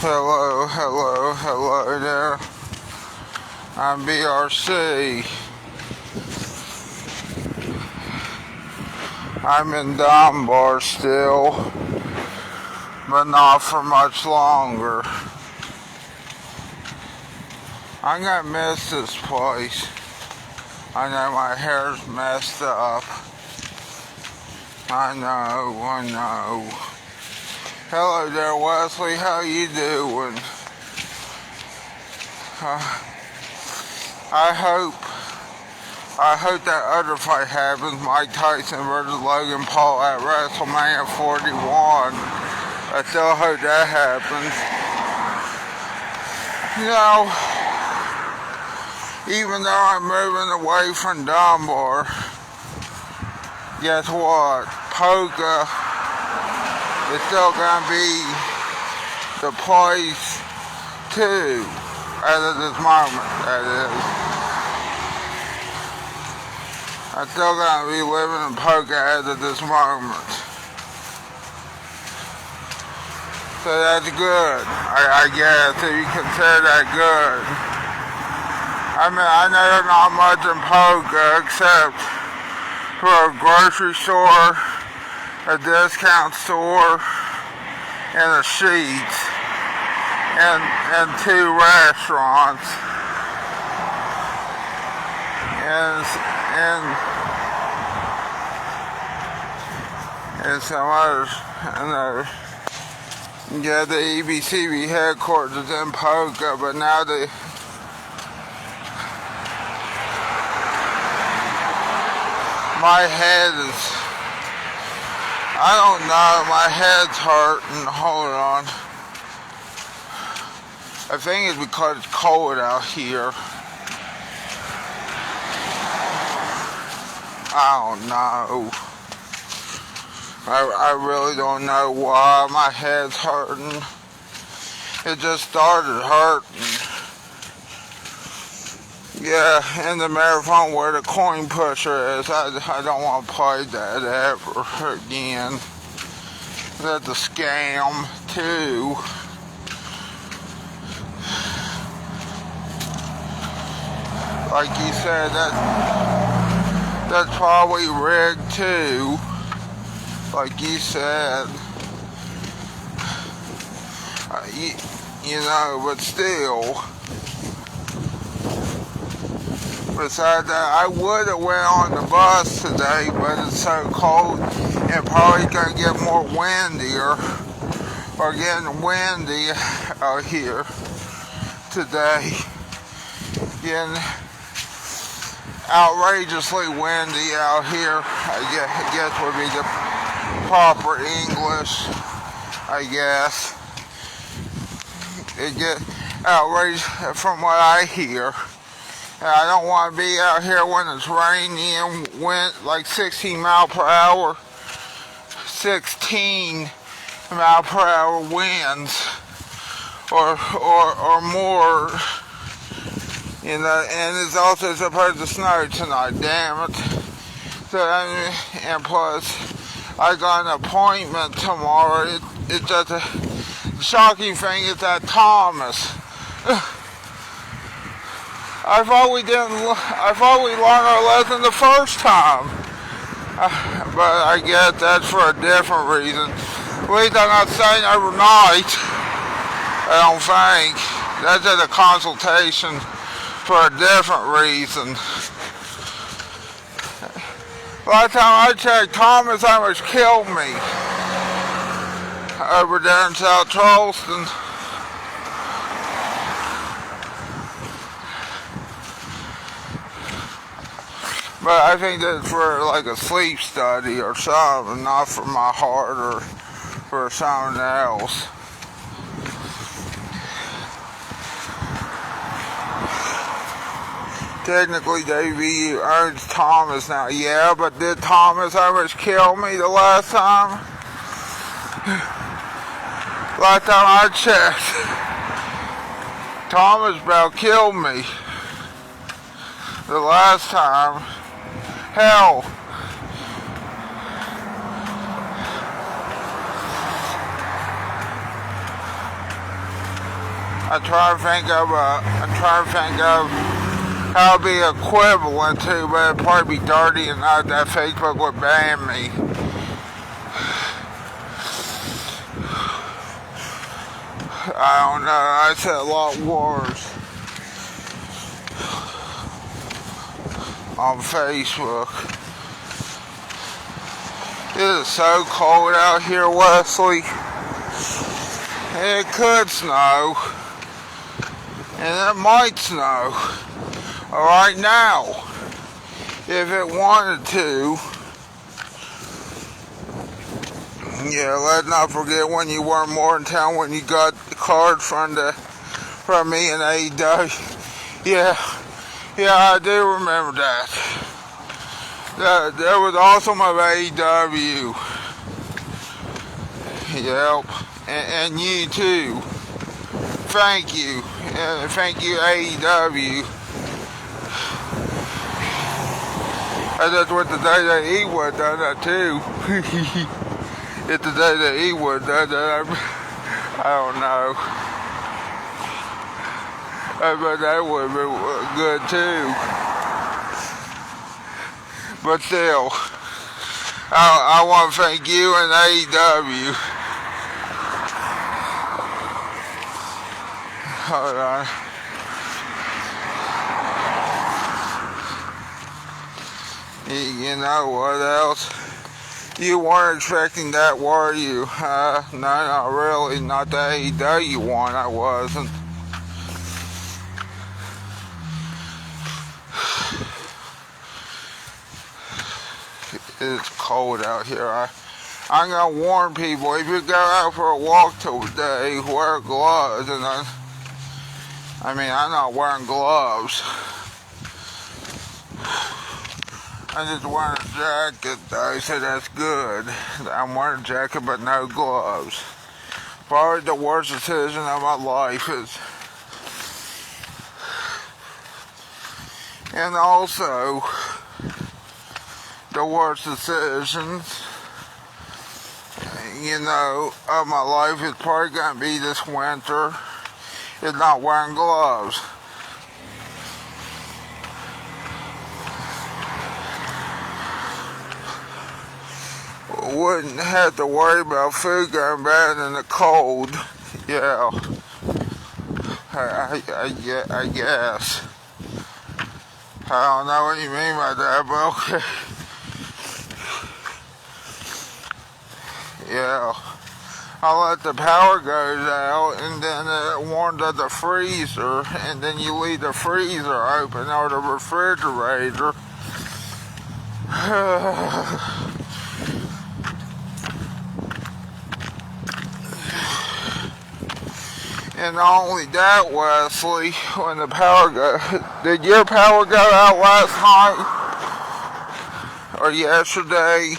Hello, hello, hello there. I'm BRC. I'm in Dunbar still, but not for much longer. I'm gonna miss this place. I know my hair's messed up. I know. Hello there, Wesley. How you doing? I hope that other fight happens, Mike Tyson versus Logan Paul at WrestleMania 41. I still hope that happens. You know, even though I'm moving away from Dunbar, guess what? Polka is still gonna be the place too, as of this moment, that is. I'm still gonna be living in Polka as of this moment. So that's good, I guess, if you consider that good. I mean, I know there's not much in Polka except for a grocery store, a discount store, and a Sheetz, and 2 restaurants, and some others. Yeah, the EBCV headquarters is in Polka, but now my head is, I don't know, my head's hurting. Hold on. I think it's because it's cold out here. I don't know. I really don't know why my head's hurting. It just started hurting. Yeah, in the marathon where the coin pusher is, I don't want to play that ever again. That's a scam too. Like you said, that's probably rigged too. Like you said, you know, but still. Besides that, I would have went on the bus today, but it's so cold and probably gonna get more windier, or getting windy out here today. Getting outrageously windy out here, I guess would be the proper English, I guess. It gets outrageous from what I hear. And I don't want to be out here when it's rainy and wind like 16 mile per hour, 16 mile per hour winds, or more. You know, and it's also supposed to snow tonight, damn it. So, and plus, I got an appointment tomorrow. It's just a shocking thing is that Thomas. I thought we learned our lesson the first time. But I guess that's for a different reason. At least I'm not staying overnight. I don't think. That's just a consultation for a different reason. Last time I checked, Thomas almost killed me over there in South Charleston. But I think that's for like a sleep study or something, not for my heart or for something else. Technically, Davey owns Thomas now. Yeah, but did Thomas almost kill me the last time? Last time I checked, Thomas about killed me. The last time. Hell. I'm trying to think of how it'd be equivalent to, but it'd probably be dirty enough that Facebook would ban me. I don't know, I said a lot worse on Facebook. It is so cold out here, Wesley. It could snow, and it might snow right now if it wanted to. Yeah, let's not forget when you were in Morgantown when you got the card from me and AEW. Yeah, I do remember that. That was awesome of AEW. Yep. And you too. Thank you. And thank you, AEW. That's what the day that he would have done that too. If the day that he would have done that, I don't know. But that would have been good too. But still, I want to thank you and AEW. Hold on. You know what else? You weren't expecting that, were you? No, not really. Not the AEW one, I wasn't. It's cold out here. I'm gonna warn people, if you go out for a walk today, wear gloves. And I'm not wearing gloves. I'm just wearing a jacket though, so that's good. I'm wearing a jacket but no gloves. Probably the worst decision of my life is. And also, the worst decisions, of my life is probably going to be this winter, is not wearing gloves. Wouldn't have to worry about food going bad in the cold. Yeah. I guess. I don't know what you mean by that, but okay. Yeah. I'll let the power goes out, and then it warms up the freezer, and then you leave the freezer open or the refrigerator. And not only that, Wesley, when the power goes, did your power go out last night or yesterday?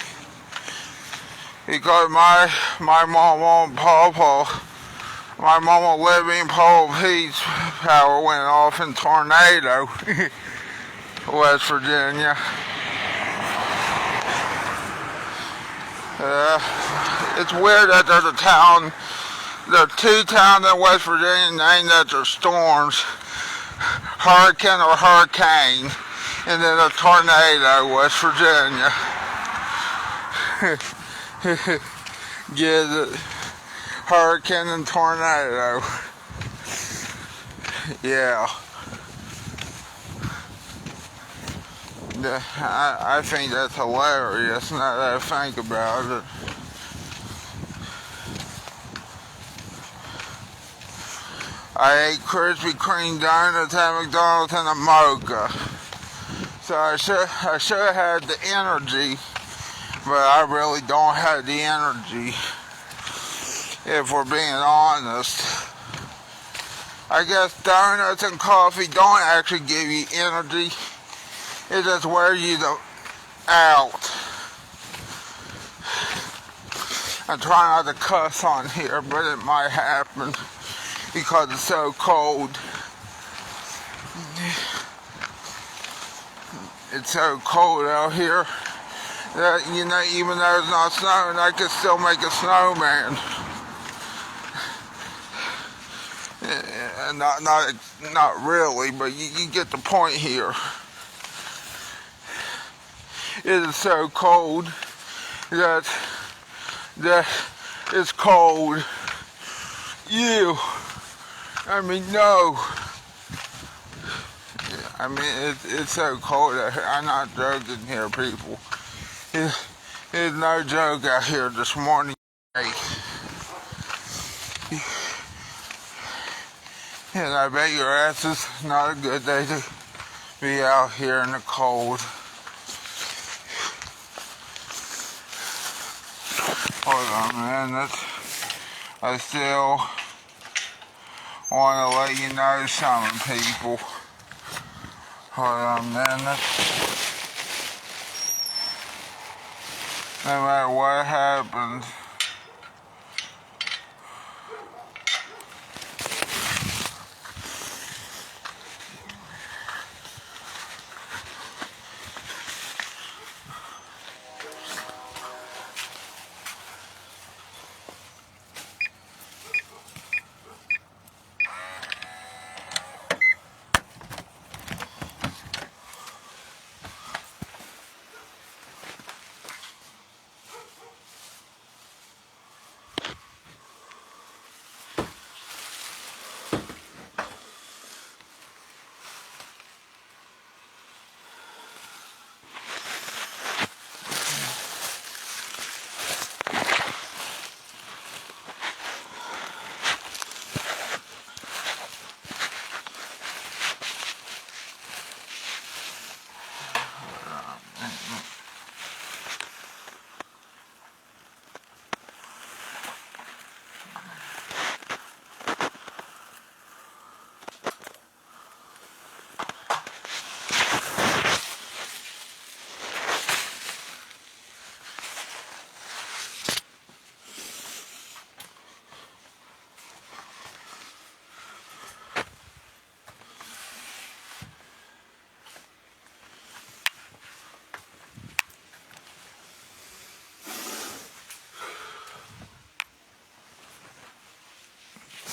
Because my mama and papa, my mama Libby and Papa Pete's power went off in Tornado, West Virginia. It's weird that there's there are two towns in West Virginia named after storms, hurricane or hurricane, and then a tornado, West Virginia. Get it? Hurricane and tornado. Yeah. I think that's hilarious now that I think about it. I ate Krispy Kreme donuts at McDonald's and a mocha. So I should have had the energy, but I really don't have the energy, if we're being honest. I guess donuts and coffee don't actually give you energy. It just wears you out. I'm trying not to cuss on here, but it might happen because it's so cold. It's so cold out here that, even though it's not snowing, I can still make a snowman. Not really, but you get the point here. It is so cold that it's cold. No. I mean, it's so cold out here. I'm not joking here, people. It's no joke out here this morning. And I bet your ass is not a good day to be out here in the cold. Hold on, man. I still want to let you know something, people. Hold on, man. No matter what happens,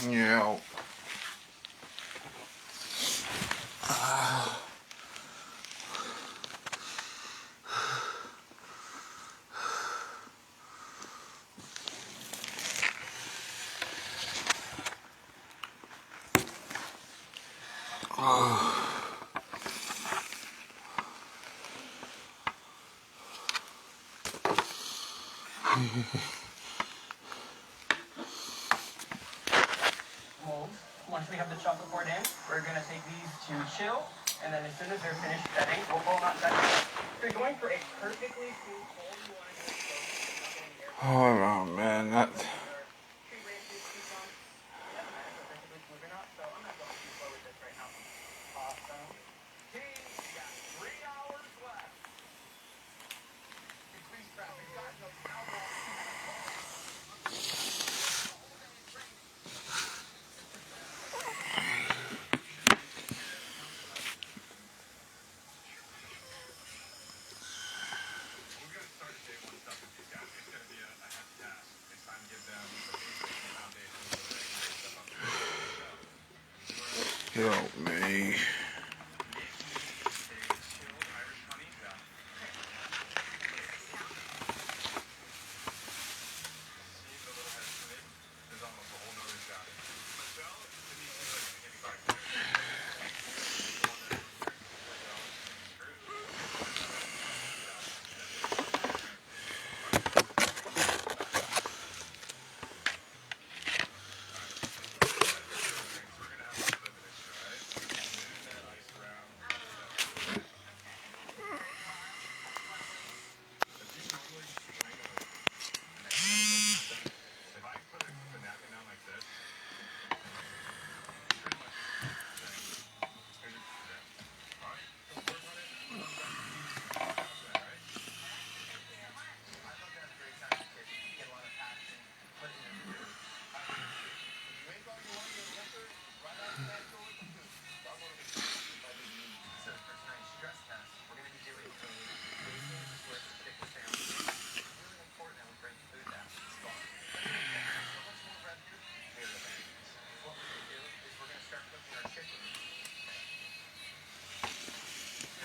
yeah. Once we have the chocolate poured in, we're going to take these to chill, and then as soon as they're finished setting, we'll pull them out and set them. If you're going for a perfectly cool cold, you want to go slow, Hold on, man. Help me.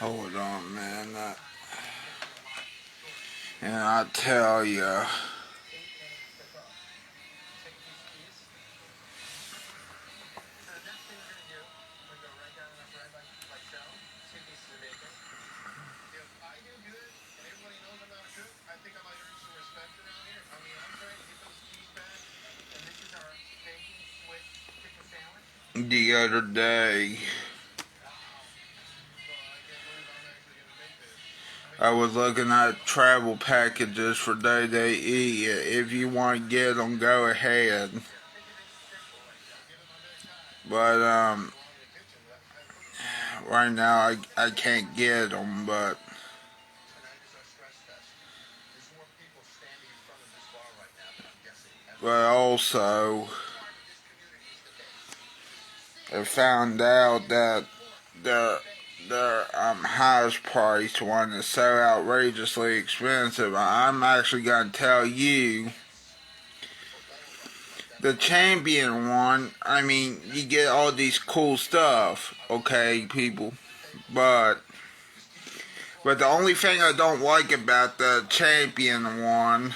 Hold on, man. And I tell you. The other day, I was looking at travel packages for Day E. If you want to get them, go ahead. But right now I can't get them. But also, I found out that their highest priced one is so outrageously expensive. I'm actually going to tell you, the champion one, I mean, you get all these cool stuff, okay, people, but the only thing I don't like about the champion one,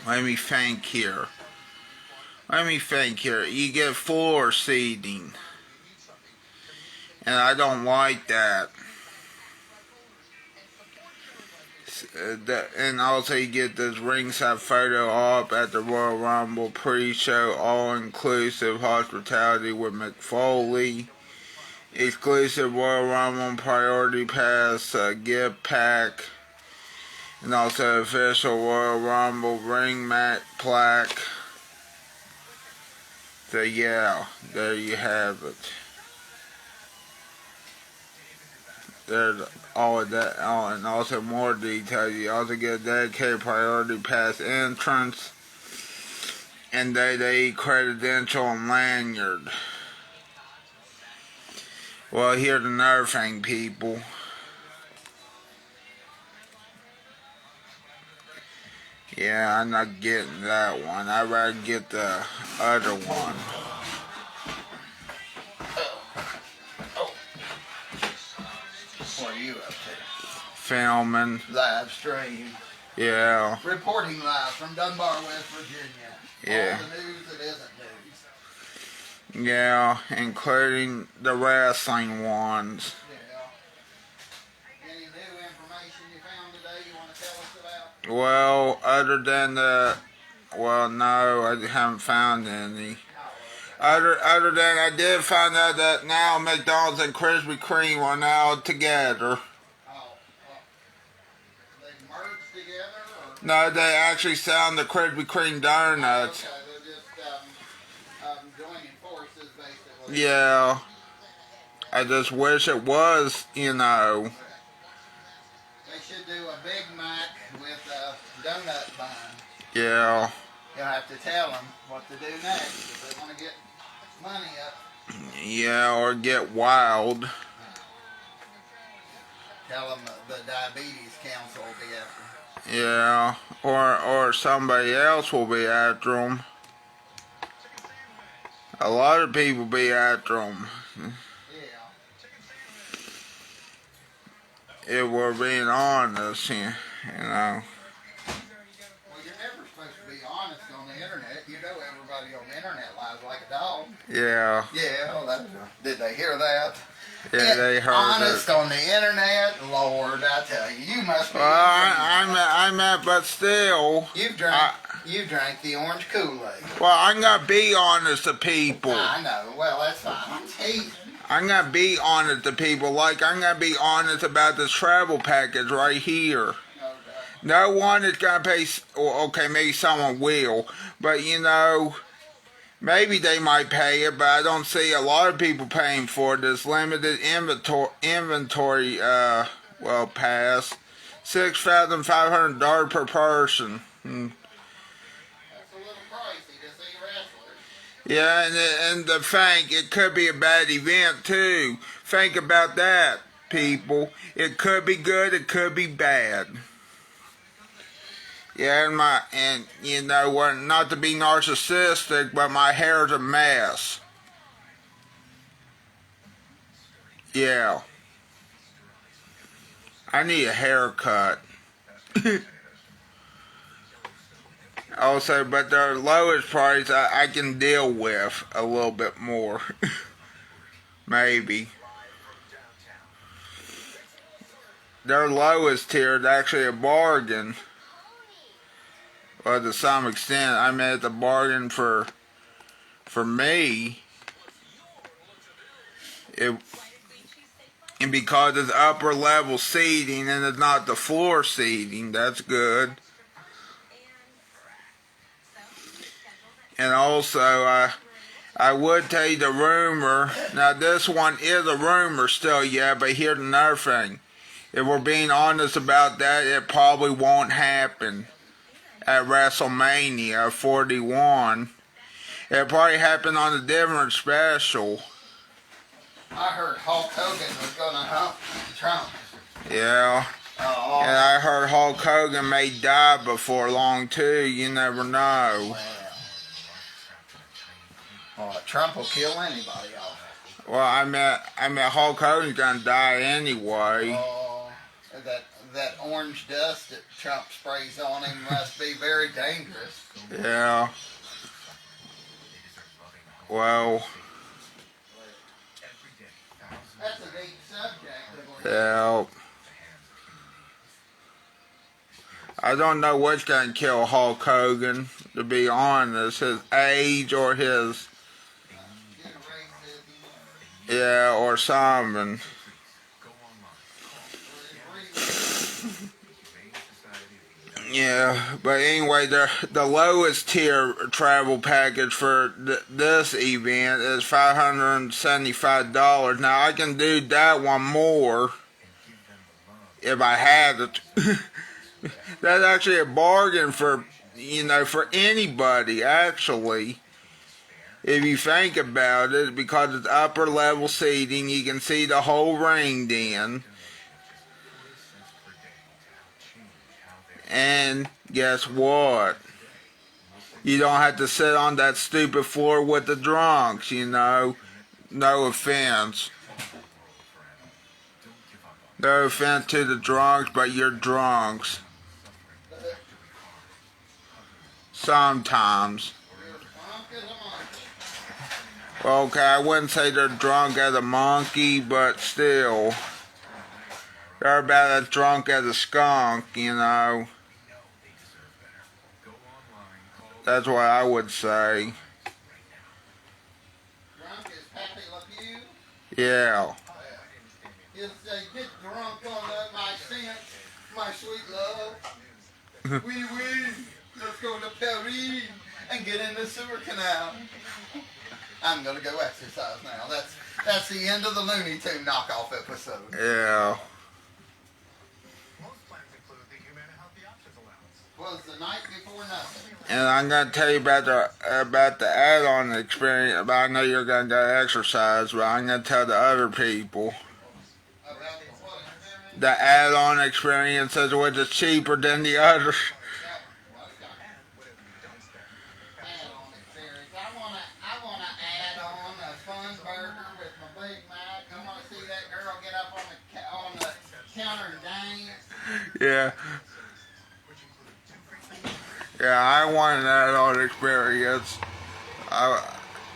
let me think here, you get floor seating, and I don't like that. And also you get this ringside photo op at the Royal Rumble pre-show, all-inclusive hospitality with McFoley, exclusive Royal Rumble priority pass gift pack, and also official Royal Rumble ring mat plaque. So yeah, there you have it. There's all of that, and also more details. You also get a dedicated priority pass entrance and Day credential and lanyard. Well, here's another thing, people. Yeah, I'm not getting that one. I'd rather get the other one. What are you up to? Filming. Live stream. Yeah. Reporting live from Dunbar, West Virginia. Yeah. All the news that isn't news. Yeah, including the wrestling ones. Yeah. Any new information you found today you want to tell us about? Well, other than no, I haven't found any. Other than I did find out that now McDonald's and Krispy Kreme are now together. They merged together? Or? No, they actually sell the Krispy Kreme donuts. Okay, they're just joining forces, basically. Yeah. I just wish it was, you know. They should do a Big Mac with a donut bun. Yeah. You'll have to tell them what to do next if they want to get money up. Yeah, or get wild. Tell them the Diabetes Council will be after them. Yeah, or somebody else will be after them. A lot of people be after them. Yeah. If we're being honest, you know. Well, you're never supposed to be honest on the internet. You know everybody on the internet lies like a dog. Yeah. Yeah, well, did they hear that? Yeah, they heard honest it. On the internet, Lord, I tell you, you must be. Well, I'm at, but still. You drank the orange Kool-Aid. Well, I'm gonna be honest to people. I know. Well, that's fine. I'm teasing. I'm gonna be honest to people. Like I'm gonna be honest about this travel package right here. Okay. No one is gonna pay. Okay, maybe someone will, but you know. Maybe they might pay it, but I don't see a lot of people paying for this limited inventory pass. $6,500 per person. That's a little pricey to see wrestlers. Yeah, and to think it could be a bad event too. Think about that, people. It could be good, it could be bad. Yeah, and you know what? Not to be narcissistic, but my hair's a mess. Yeah. I need a haircut. Also, but their lowest price I can deal with a little bit more. Maybe. Their lowest tier is actually a bargain. Well, to some extent, I mean, it's a bargain for me. And because it's upper level seating and it's not the floor seating, that's good. And also, I would tell you the rumor. Now, this one is a rumor still, yeah, but here's another thing. If we're being honest about that, it probably won't happen at WrestleMania 41. It'll probably happen on a different special. I heard Hulk Hogan was gonna hump Trump. Yeah. And I heard Hulk Hogan may die before long too. You never know. Well, Trump will kill anybody off. Well, I mean Hulk Hogan's gonna die anyway. Oh, that orange dust that Trump sprays on him must be very dangerous. Yeah. Well. That's a deep subject. Yeah. I don't know what's gonna kill Hulk Hogan, to be honest. His age or his... Yeah, or something. Yeah, but anyway, the lowest tier travel package for this event is $575. Now, I can do that one more if I had it. That's actually a bargain for, for anybody, actually. If you think about it, because it's upper level seating, you can see the whole ring then. And guess what? You don't have to sit on that stupid floor with the drunks, No offense. No offense to the drunks, but you're drunks. Sometimes. Okay, I wouldn't say they're drunk as a monkey, but still. They're about as drunk as a skunk, That's what I would say. Drunk is Pappy Le Pew? Yeah. He'll say, get drunk on my scent, my sweet love. Wee wee, let's go to Paris and get in the sewer canal. I'm gonna go exercise now. That's the end of the Looney Tune knockoff episode. Yeah. Most plans include the Humana Healthy Options allowance. Was the night before nothing. And I'm gonna tell you about the add-on experience. But I know you're gonna go exercise, but I'm gonna tell the other people. The add-on experiences, which is cheaper than the others. I wanna add on a fun burger with my Big Mac. I wanna see that girl get up on the counter and dance. Yeah. Yeah, I want an add-on experience. I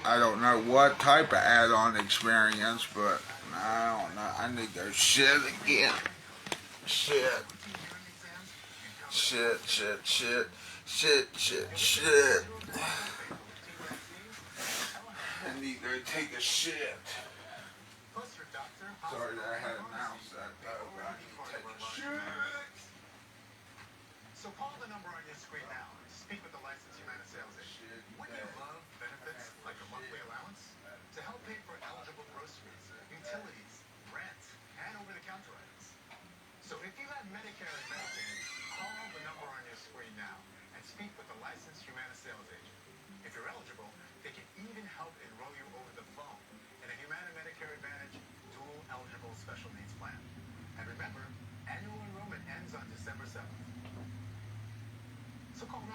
don't know what type of add-on experience, but I don't know. I need to go shit again. Shit. I need to go take a shit. Sorry that I had announced that though, but I need to take a shit. So call the number on your screen now and speak with the licensed Humana sales agent. Wouldn't you love benefits like a monthly allowance to help pay for eligible groceries, utilities, rent, and over-the-counter items? So if you have Medicare and Medicaid, call the number on your screen now and speak with the licensed Humana sales agent. If you're eligible, they can even help enroll you over the phone in a Humana Medicare Advantage dual eligible special needs plan. And remember, annual enrollment ends on December 7th. So call now.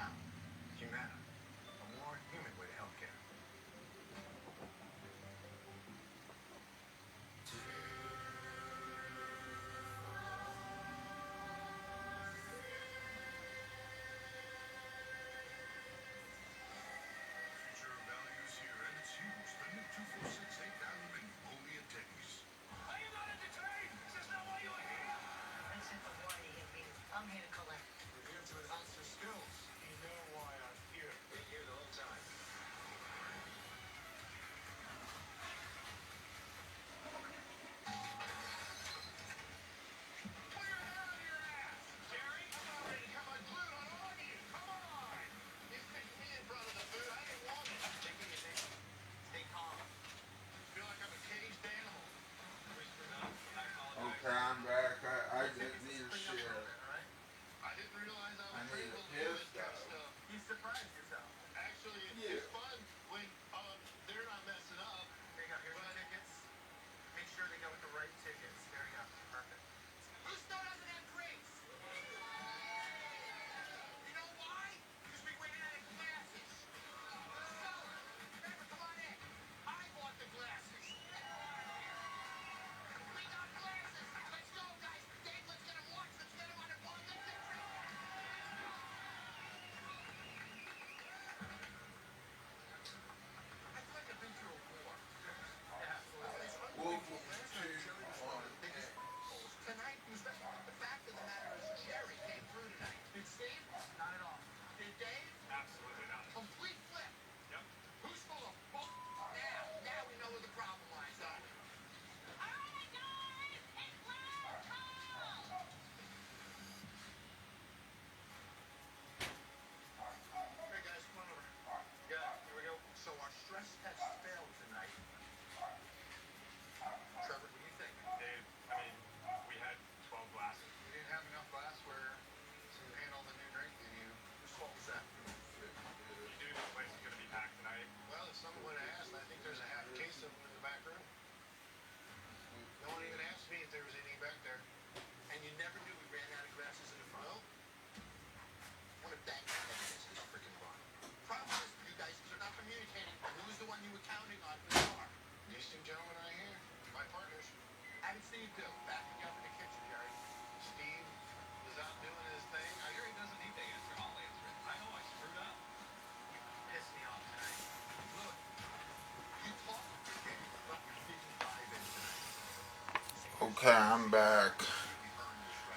Okay, I'm back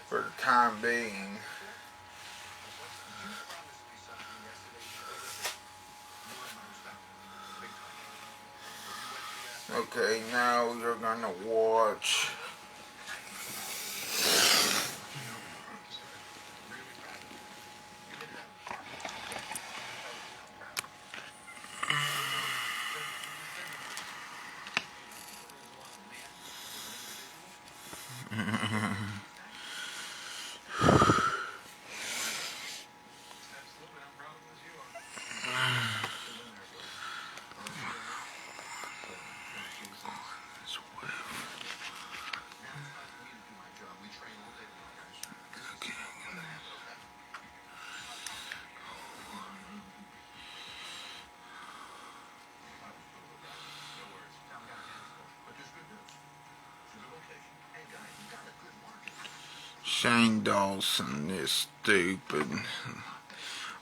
for the time being. Okay, now you're gonna watch Shane Dawson is stupid.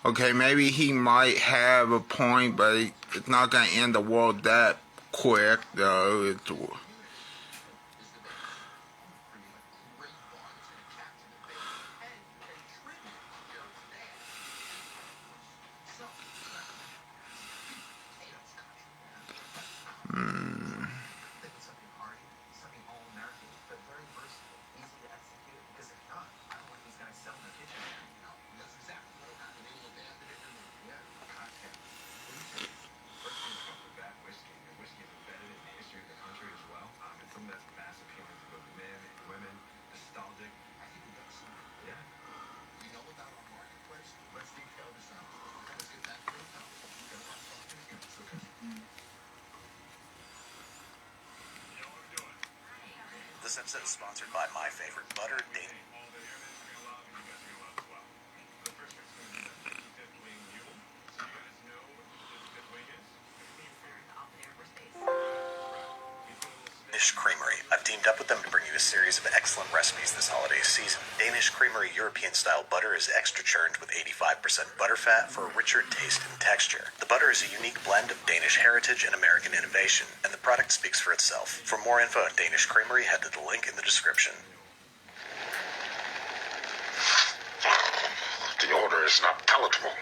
Okay, maybe he might have a point, but it's not gonna end the world that quick, though. This episode is sponsored by my favorite butter, Danish. Creamery. I've teamed up with them to bring you a series of excellent recipes this holiday season. Danish Creamery European-style butter is extra churned with 85% butterfat for a richer taste and texture. The butter is a unique blend of Danish heritage and American innovation, and the product speaks for itself. For more info on Danish Creamery, head to the link in the description. The order is not palatable.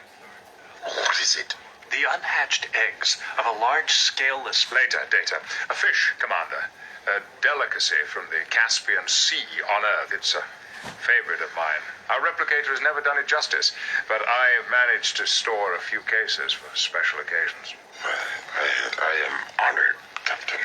What is it? The unhatched eggs of a large scaleless... Later, Data. A fish, Commander. A delicacy from the Caspian Sea on Earth. It's a favorite of mine. Our replicator has never done it justice, but I managed to store a few cases for special occasions. I am honored, Captain.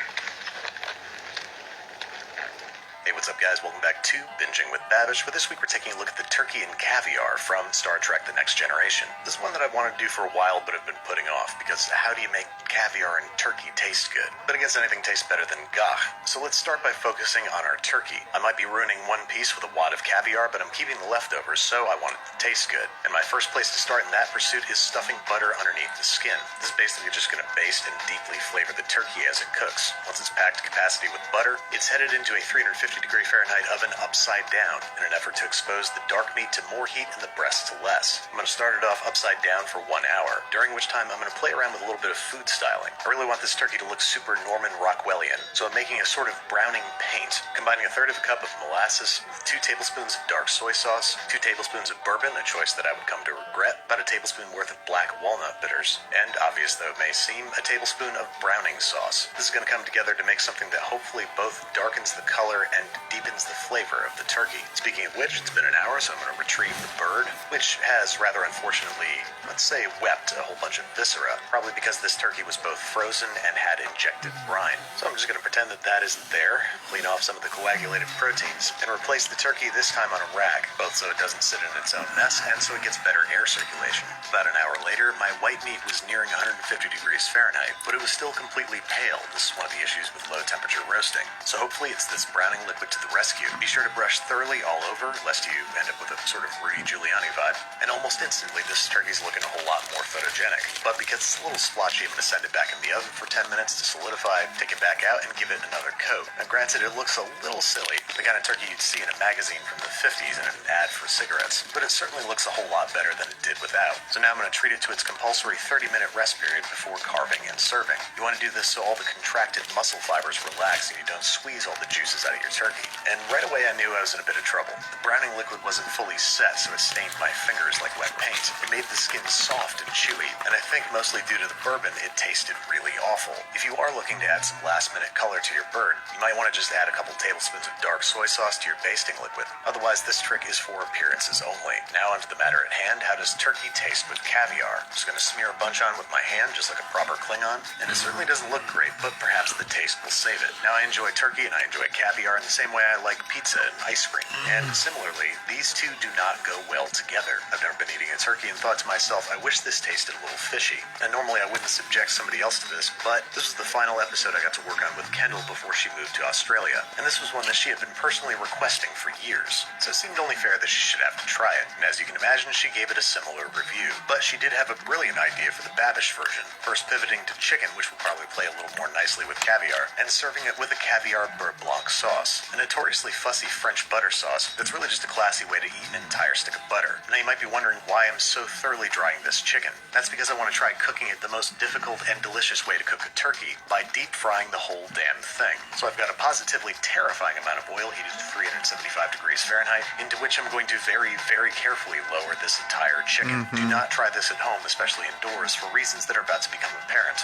Hey, what's up, guys? Welcome back to Binging with Babish. For this week, we're taking a look at the turkey and caviar from Star Trek The Next Generation. This is one that I've wanted to do for a while, but have been putting off, because how do you make caviar and turkey taste good? But I guess anything tastes better than gagh. So let's start by focusing on our turkey. I might be ruining one piece with a wad of caviar, but I'm keeping the leftovers, so I want it to taste good. And my first place to start in that pursuit is stuffing butter underneath the skin. This is basically just going to baste and deeply flavor the turkey as it cooks. Once it's packed to capacity with butter, it's headed into a 350-degree Fahrenheit oven upside down in an effort to expose the dark meat to more heat and the breast to less. I'm going to start it off upside down for 1 hour, during which time I'm going to play around with a little bit of food styling. I really want this turkey to look super Norman Rockwellian, so I'm making a sort of browning paint, combining 1/3 cup of molasses with 2 tablespoons of dark soy sauce, 2 tablespoons of bourbon, a choice that I would come to regret, about a tablespoon worth of black walnut bitters, and, obvious though it may seem, a tablespoon of browning sauce. This is going to come together to make something that hopefully both darkens the color and deepens the flavor of the turkey. Speaking of which, it's been an hour, so I'm going to retrieve the bird, which has rather unfortunately, let's say, wept a whole bunch of viscera, probably because this turkey was both frozen and had injected brine. So I'm just going to pretend that that isn't there, clean off some of the coagulated proteins, and replace the turkey this time on a rag, both so it doesn't sit in its own mess and so it gets better air circulation. About an hour later, my white meat was nearing 150 degrees Fahrenheit, but it was still completely pale. This is one of the issues with low temperature roasting. So hopefully it's this browning liquid to the rescue. Be sure to brush thoroughly all over, lest you end up with a sort of Rudy Giuliani vibe. And almost instantly, this turkey's looking a whole lot more photogenic. But because it's a little splotchy, I'm going to send it back in the oven for 10 minutes to solidify, take it back out, and give it another coat. Now granted, it looks a little silly, the kind of turkey you'd see in a magazine from the 50s in an ad for cigarettes, but it certainly looks a whole lot better than it did without. So now I'm going to treat it to its compulsory 30-minute rest period before carving and serving. You want to do this so all the contracted muscle fibers relax and you don't squeeze all the juices out of your turkey. And right away I knew I was in a bit of trouble. The browning liquid wasn't fully set, so it stained my fingers like wet paint. It made the skin soft and chewy, and I think mostly due to the bourbon, it tasted really awful. If you are looking to add some last-minute color to your bird, you might want to just add a couple tablespoons of dark soy sauce to your basting liquid. Otherwise, this trick is for appearances only. Now onto the matter at hand. How does turkey taste with caviar? I'm just going to smear a bunch on with my hand, just like a proper Klingon, and it certainly doesn't look great, but perhaps the taste will save it. Now I enjoy turkey and I enjoy caviar in the same way I like pizza and ice cream. And similarly, these two do not go well together. I've never been eating a turkey and thought to myself, I wish this tasted a little fishy. And normally I wouldn't subject somebody else to this, but this was the final episode I got to work on with Kendall before she moved to Australia. And this was one that she had been personally requesting for years. So it seemed only fair that she should have to try it. And as you can imagine, she gave it a similar review. But she did have a brilliant idea for the Babish version. First pivoting to chicken, which will probably play a little more nicely with caviar, and serving it with a caviar beurre blanc sauce. A notoriously fussy French butter sauce that's really just a classy way to eat an entire stick of butter. Now you might be wondering why I'm so thoroughly drying this chicken. That's because I want to try cooking it the most difficult and delicious way to cook a turkey, by deep frying the whole damn thing. So I've got a positively terrifying amount of oil heated to 375 degrees Fahrenheit, into which I'm going to very, very carefully lower this entire chicken. Do not try this at home, especially indoors, for reasons that are about to become apparent.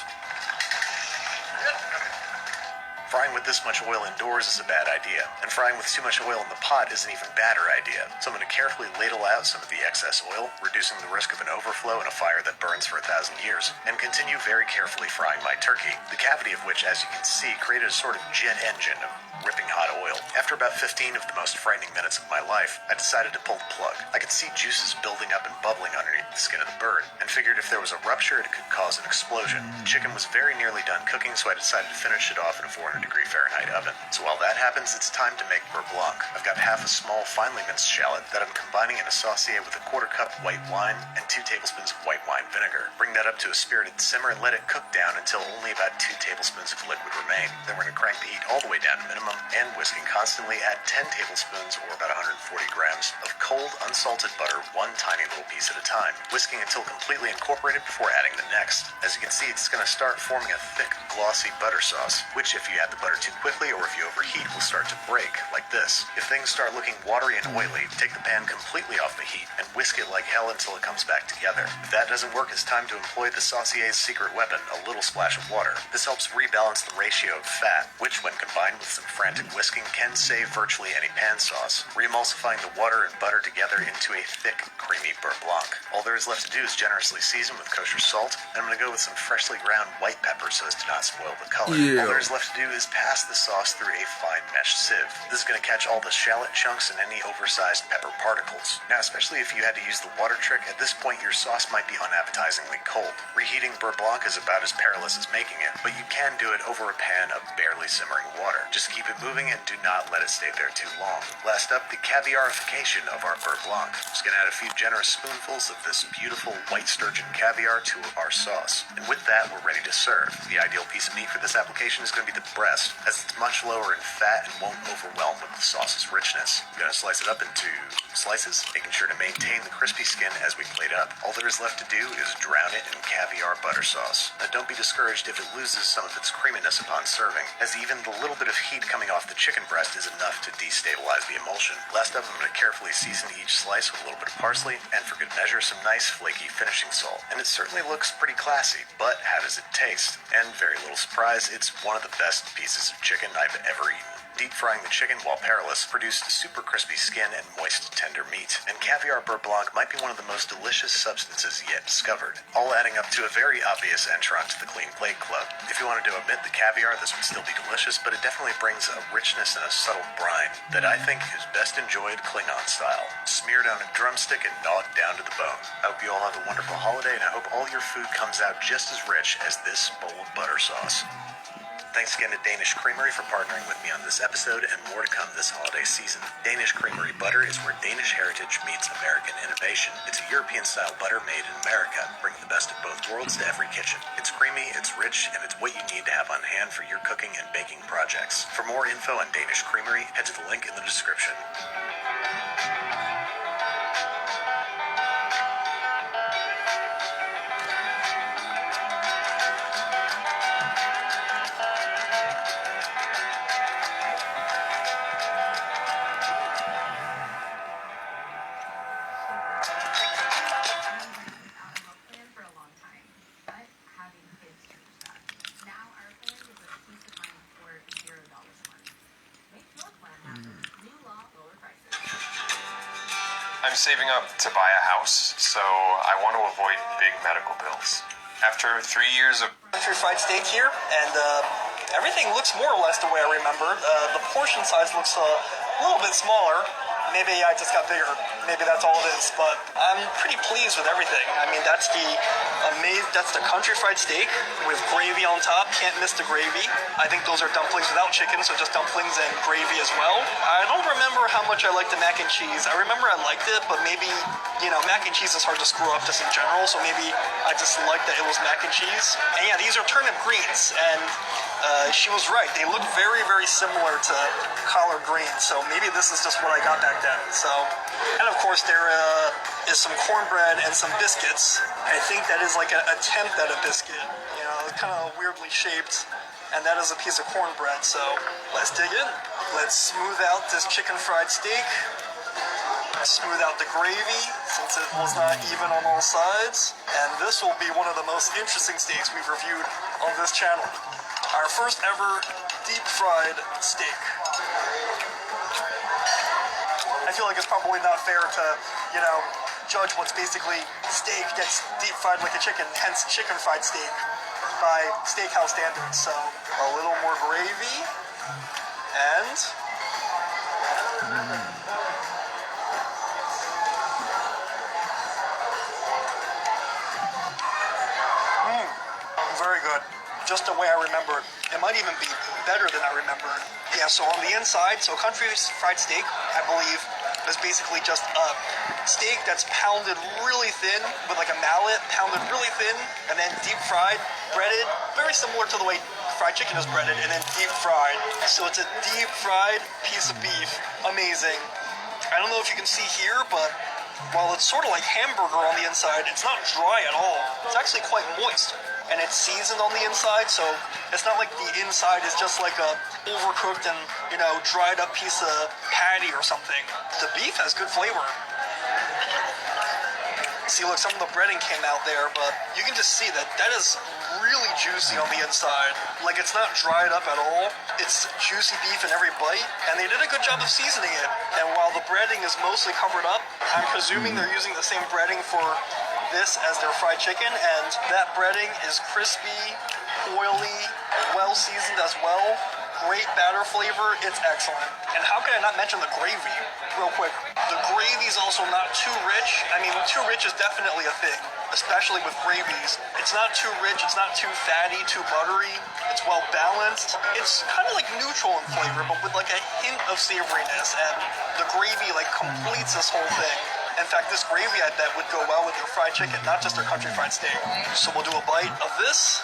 Frying with this much oil indoors is a bad idea, and frying with too much oil in the pot is an even badder idea. So I'm going to carefully ladle out some of the excess oil, reducing the risk of an overflow in a fire that burns for 1,000 years, and continue very carefully frying my turkey, the cavity of which, as you can see, created a sort of jet engine of ripping hot oil. After about 15 of the most frightening minutes of my life, I decided to pull the plug. I could see juices building up and bubbling underneath the skin of the bird, and figured if there was a rupture, it could cause an explosion. The chicken was very nearly done cooking, so I decided to finish it off in a 400-degree Fahrenheit oven. So while that happens, it's time to make beurre blanc. I've got half a small, finely minced shallot that I'm combining in a saucier with a 1/4 cup white wine and 2 tablespoons of white wine vinegar. Bring that up to a spirited simmer and let it cook down until only about 2 tablespoons of liquid remain. Then we're going to crank the heat all the way down to minimum, and whisking constantly, add 10 tablespoons or about 140 grams of cold, unsalted butter, one tiny little piece at a time, whisking until completely incorporated before adding the next. As you can see, it's going to start forming a thick, glossy butter sauce, which if you add the butter too quickly or if you overheat will start to break, like this. If things start looking watery and oily, take the pan completely off the heat and whisk it like hell until it comes back together. If that doesn't work, it's time to employ the saucier's secret weapon, a little splash of water. This helps rebalance the ratio of fat, which when combined with some frantic whisking can save virtually any pan sauce, re-emulsifying the water and butter together into a thick, creamy beurre blanc. All there is left to do is generously season with kosher salt, and I'm going to go with some freshly ground white pepper so as to not spoil the color. All there is left to do is pass the sauce through a fine mesh sieve. This is going to catch all the shallot chunks and any oversized pepper particles. Now, especially if you had to use the water trick, at this point your sauce might be unappetizingly cold. Reheating beurre blanc is about as perilous as making it, but you can do it over a pan of barely simmering water. Just keep it moving and do not let it stay there too long. Last up, the caviarification of our beurre blanc. Just going to add a few generous spoonfuls of this beautiful white sturgeon caviar to our sauce. And with that, we're ready to serve. The ideal piece of meat for this application is going to be the breast, as it's much lower in fat and won't overwhelm with the sauce's richness. I'm going to slice it up into slices, making sure to maintain the crispy skin as we plate up. All there is left to do is drown it in caviar butter sauce. Now don't be discouraged if it loses some of its creaminess upon serving, as even the little bit of heat coming off the chicken breast is enough to destabilize the emulsion. Last up, I'm going to carefully season each slice with a little bit of parsley, and for good measure, some nice flaky finishing salt. And it certainly looks pretty classy, but how does it taste? And very little surprise, it's one of the best pieces of chicken I've ever eaten. Deep frying the chicken while perilous produced super crispy skin and moist, tender meat. And caviar beurre blanc might be one of the most delicious substances yet discovered, all adding up to a very obvious entrant to the Clean Plate Club. If you wanted to omit the caviar, this would still be delicious, but it definitely brings a richness and a subtle brine that I think is best enjoyed Klingon style, smeared on a drumstick and gnawed down to the bone. I hope you all have a wonderful holiday, and I hope all your food comes out just as rich as this bowl of butter sauce. Thanks again to Danish Creamery for partnering with me on this episode, and more to come this holiday season. Danish Creamery butter is where Danish heritage meets American innovation. It's a European-style butter made in America, bringing the best of both worlds to every kitchen. It's creamy, it's rich, and it's what you need to have on hand for your cooking and baking projects. For more info on Danish Creamery, head to the link in the description. I'm saving up to buy a house, so I want to avoid big medical bills. After 3 years of country fried steak here, and everything looks more or less the way I remember. The portion size looks a little bit smaller. Maybe I just got bigger. Maybe that's all it is. But I'm pretty pleased with everything. I mean, that's the country fried steak with gravy on top. Can't miss the gravy. I think those are dumplings without chicken, so just dumplings and gravy as well. I don't remember how much I like the mac and cheese. I remember I liked it, but maybe, mac and cheese is hard to screw up just in general, so maybe I just liked that it was mac and cheese. And yeah, these are turnip greens, and she was right. They look very, very similar to collard greens, so maybe this is just what I got back then. So, and of course there is some cornbread and some biscuits. I think that is like an attempt at a biscuit, kind of weirdly shaped, and that is a piece of cornbread. So let's dig in. Let's smooth out this chicken fried steak. Smooth out the gravy since it was not even on all sides, and this will be one of the most interesting steaks we've reviewed on this channel. Our first ever deep fried steak. I feel like it's probably not fair to, judge what's basically steak gets deep fried like a chicken, hence chicken fried steak by steakhouse standards. So a little more gravy and very good. Just the way I remembered. It might even be better than I remembered. Yeah, so on the inside, so country fried steak, I believe, is basically just a steak that's pounded really thin with like a mallet, pounded really thin, and then deep fried, breaded, very similar to the way fried chicken is breaded, and then deep fried. So it's a deep fried piece of beef. Amazing. I don't know if you can see here, but while it's sort of like hamburger on the inside, it's not dry at all. It's actually quite moist. And it's seasoned on the inside, so it's not like the inside is just like a overcooked and, dried up piece of patty or something. The beef has good flavor. See, look, some of the breading came out there, but you can just see that is really juicy on the inside. Like, it's not dried up at all. It's juicy beef in every bite, and they did a good job of seasoning it. And while the breading is mostly covered up, I'm presuming they're using the same breading for this as their fried chicken, and that breading is crispy, oily, well seasoned as well. Great batter flavor, it's excellent. And how can I not mention the gravy? Real quick, the gravy is also not too rich. I mean, too rich is definitely a thing, especially with gravies. It's not too rich, it's not too fatty, too buttery. It's well balanced. It's kind of like neutral in flavor, but with like a hint of savoriness, and the gravy like completes this whole thing. In fact, this gravy I bet would go well with your fried chicken, not just their country fried steak. So we'll do a bite of this.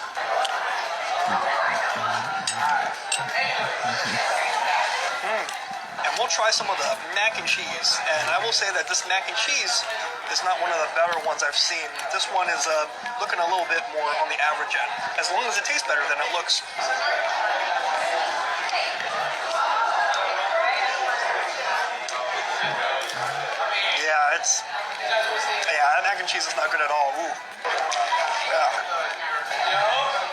And we'll try some of the mac and cheese. And I will say that this mac and cheese is not one of the better ones I've seen. This one is looking a little bit more on the average end, as long as it tastes better than it looks. That mac and cheese is not good at all. Ooh. Yeah.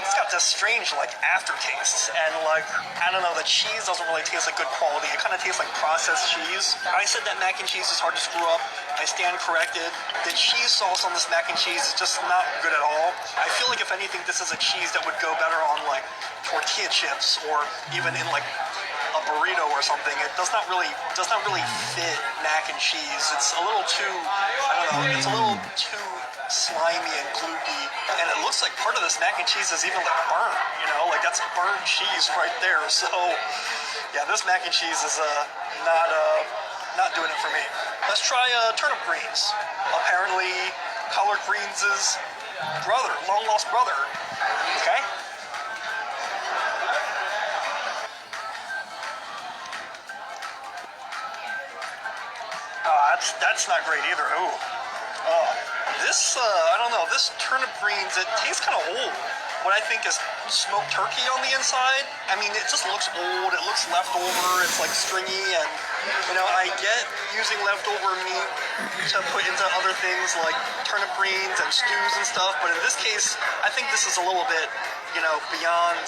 It's got this strange, aftertaste. And, I don't know, the cheese doesn't really taste like good quality. It kind of tastes like processed cheese. I said that mac and cheese is hard to screw up. I stand corrected. The cheese sauce on this mac and cheese is just not good at all. I feel like, if anything, this is a cheese that would go better on, tortilla chips, or even in, a burrito or something. It does not really fit mac and cheese. It's a little too, it's a little too slimy and gloopy. And it looks like part of this mac and cheese is even like burnt, you know, like that's burnt cheese right there. So yeah, this mac and cheese is not doing it for me. Let's try turnip greens. Apparently collard greens' brother, long lost brother. Okay. That's not great either. Ooh. Oh, this, I don't know, this turnip greens, it tastes kind of old. What I think is smoked turkey on the inside. I mean, it just looks old, it looks leftover, it's like stringy, and, you know, I get using leftover meat to put into other things like turnip greens and stews and stuff, but in this case, I think this is a little bit, you know, beyond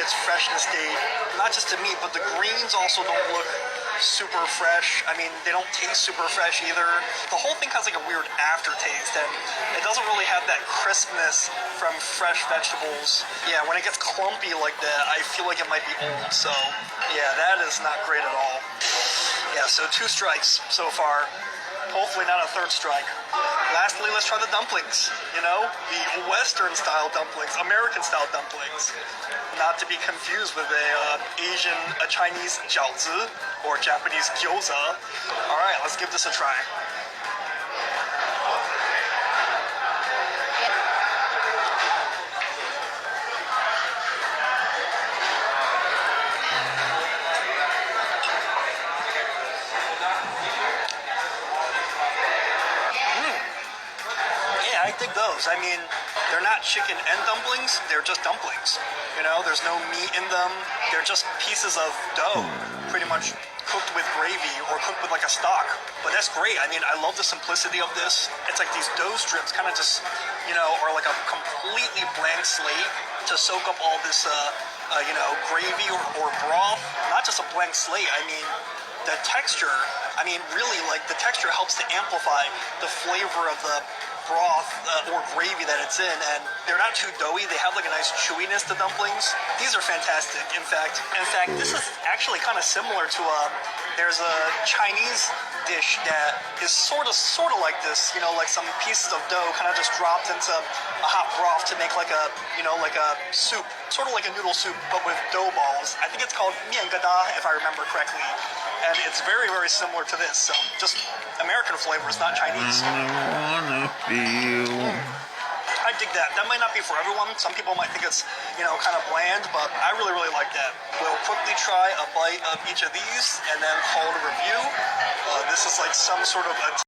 its freshness date. Not just the meat, but the greens also don't look super fresh. I mean, they don't taste super fresh either. The whole thing has like a weird aftertaste, and it doesn't really have that crispness from fresh vegetables. Yeah, when it gets clumpy like that, I feel like it might be old. So yeah, that is not great at all. Yeah, so 2 strikes so far. Hopefully not a 3rd strike. Lastly, let's try the dumplings. You know, the Western style dumplings, American style dumplings. Not to be confused with a Chinese jiaozi or Japanese gyoza. All right, let's give this a try. I dig those. I mean, they're not chicken and dumplings, they're just dumplings. You know, there's no meat in them. They're just pieces of dough, pretty much cooked with gravy or cooked with like a stock. But that's great. I mean, I love the simplicity of this. It's like these dough strips kind of just, you know, are like a completely blank slate to soak up all this, you know, gravy or broth. Not just a blank slate. I mean, the texture, I mean, really, like, the texture helps to amplify the flavor of the broth or gravy that it's in, and they're not too doughy. They have like a nice chewiness to dumplings. These are fantastic. In fact, this is actually kind of similar to there's a Chinese dish that is sort of like this. You know, like some pieces of dough kind of just dropped into a hot broth to make like a, you know, like a soup, sort of like a noodle soup, but with dough balls. I think it's called mian gada, if I remember correctly. And it's very, very similar to this. So just American flavors, not Chinese. I dig that. That might not be for everyone. Some people might think it's, you know, kind of bland, but I really, really like that. We'll quickly try a bite of each of these and then call it a review. This is like some sort of a